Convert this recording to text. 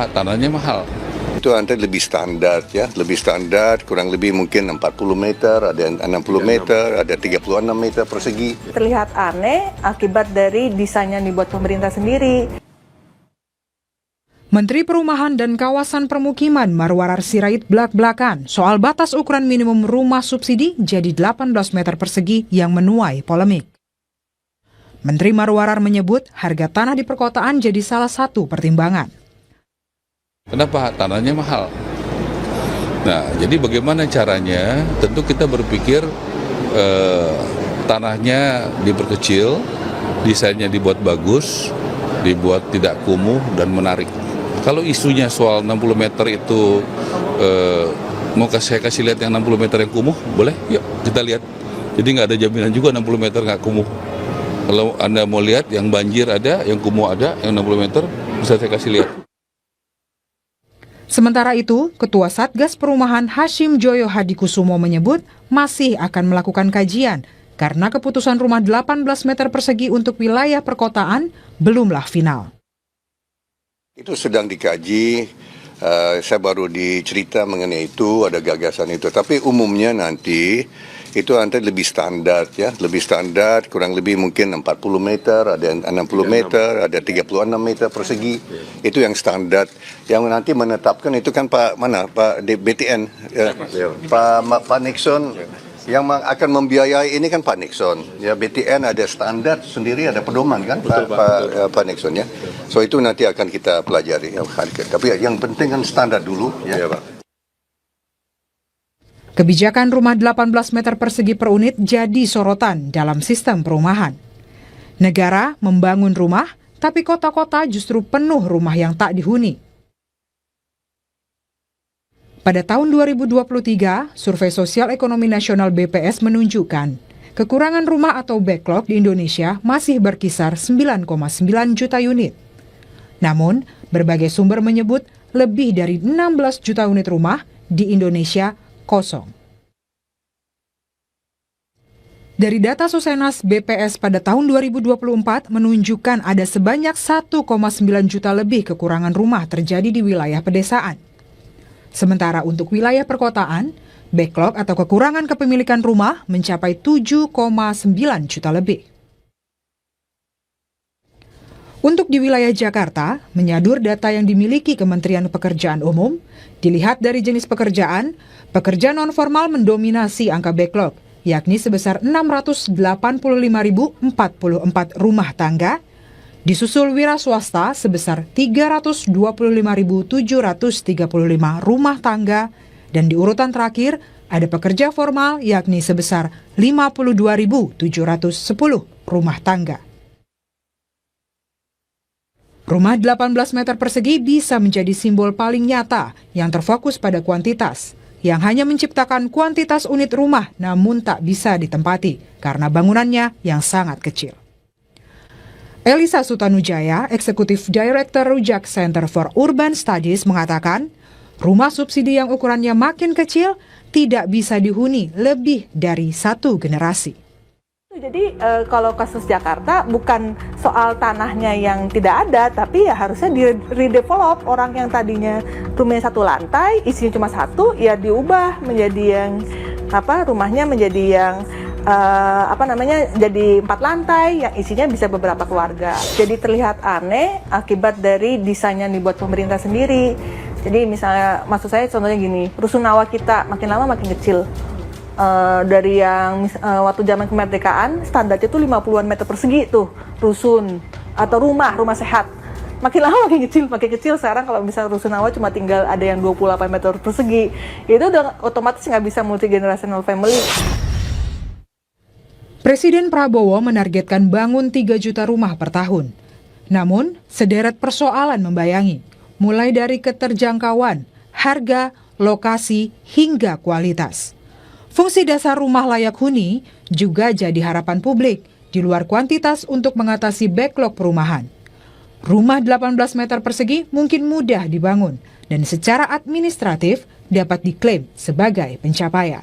Kenapa? Tanahnya mahal. Itu antara lebih standar ya, lebih standar, kurang lebih mungkin 40 meter, ada 60 meter, ada 36 meter persegi. Terlihat aneh akibat dari desain yang dibuat pemerintah sendiri. Menteri Perumahan dan Kawasan Permukiman Marwarar Sirait belak-belakan soal batas ukuran minimum rumah subsidi jadi 18 meter persegi yang menuai polemik. Menteri Marwarar menyebut harga tanah di perkotaan jadi salah satu pertimbangan. Kenapa? Tanahnya mahal. Nah, jadi bagaimana caranya? Tentu kita berpikir tanahnya diperkecil, desainnya dibuat bagus, dibuat tidak kumuh dan menarik. Kalau isunya soal 60 meter itu, mau saya kasih lihat yang 60 meter yang kumuh, boleh? Yuk kita lihat. Jadi nggak ada jaminan juga 60 meter nggak kumuh. Kalau Anda mau lihat yang banjir ada, yang kumuh ada, yang 60 meter bisa saya kasih lihat. Sementara itu, Ketua Satgas Perumahan Hashim Joyo Hadikusumo menyebut masih akan melakukan kajian karena keputusan rumah 18 meter persegi untuk wilayah perkotaan belumlah final. Itu sedang dikaji, saya baru dicerita mengenai itu, ada gagasan itu. Tapi umumnya nanti itu antara lebih standar ya, lebih standar, kurang lebih mungkin 40 meter, ada 60 meter, ada 36 meter persegi. Itu yang standar. Yang nanti menetapkan itu kan Pak BTN, Pak Nixon. Yang akan membiayai ini kan Pak Nixon. Ya, BTN ada standar sendiri, ada pedoman kan. Betul, Pak Nixon ya. So itu nanti akan kita pelajari. Tapi yang penting kan standar dulu ya, Pak. Kebijakan rumah 18 meter persegi per unit jadi sorotan dalam sistem perumahan. Negara membangun rumah, tapi kota-kota justru penuh rumah yang tak dihuni. Pada tahun 2023, Survei Sosial Ekonomi Nasional BPS menunjukkan kekurangan rumah atau backlog di Indonesia masih berkisar 9,9 juta unit. Namun, berbagai sumber menyebut lebih dari 16 juta unit rumah di Indonesia kosong. Dari data Susenas BPS pada tahun 2024 menunjukkan ada sebanyak 1,9 juta lebih kekurangan rumah terjadi di wilayah pedesaan. Sementara untuk wilayah perkotaan, backlog atau kekurangan kepemilikan rumah mencapai 7,9 juta lebih. Untuk di wilayah Jakarta, menyadur data yang dimiliki Kementerian Pekerjaan Umum, dilihat dari jenis pekerjaan, pekerja non-formal mendominasi angka backlog, yakni sebesar 685.044 rumah tangga, disusul wira swasta sebesar 325.735 rumah tangga, dan di urutan terakhir ada pekerja formal yakni sebesar 52.710 rumah tangga. Rumah 18 meter persegi bisa menjadi simbol paling nyata yang terfokus pada kuantitas, yang hanya menciptakan kuantitas unit rumah namun tak bisa ditempati karena bangunannya yang sangat kecil. Elisa Sutanujaya, Eksekutif Director Rujak Center for Urban Studies mengatakan, rumah subsidi yang ukurannya makin kecil tidak bisa dihuni lebih dari satu generasi. Jadi kalau kasus Jakarta bukan soal tanahnya yang tidak ada, tapi ya harusnya di-redevelop. Orang yang tadinya rumahnya satu lantai, isinya cuma satu, ya diubah menjadi yang rumahnya menjadi yang jadi 4 lantai yang isinya bisa beberapa keluarga. Jadi terlihat aneh akibat dari desain yang dibuat pemerintah sendiri. Jadi misalnya, maksud saya contohnya gini, rusunawa kita makin lama makin kecil. Dari yang waktu zaman kemerdekaan standarnya itu 50-an meter persegi tuh rusun atau rumah sehat. Makin lama makin kecil. Sekarang kalau misalnya rusunawa cuma tinggal ada yang 28 meter persegi, itu udah otomatis nggak bisa multi generational family. Presiden Prabowo menargetkan bangun 3 juta rumah per tahun. Namun, sederet persoalan membayangi, mulai dari keterjangkauan, harga, lokasi, hingga kualitas. Fungsi dasar rumah layak huni juga jadi harapan publik di luar kuantitas untuk mengatasi backlog perumahan. Rumah 18 meter persegi mungkin mudah dibangun dan secara administratif dapat diklaim sebagai pencapaian.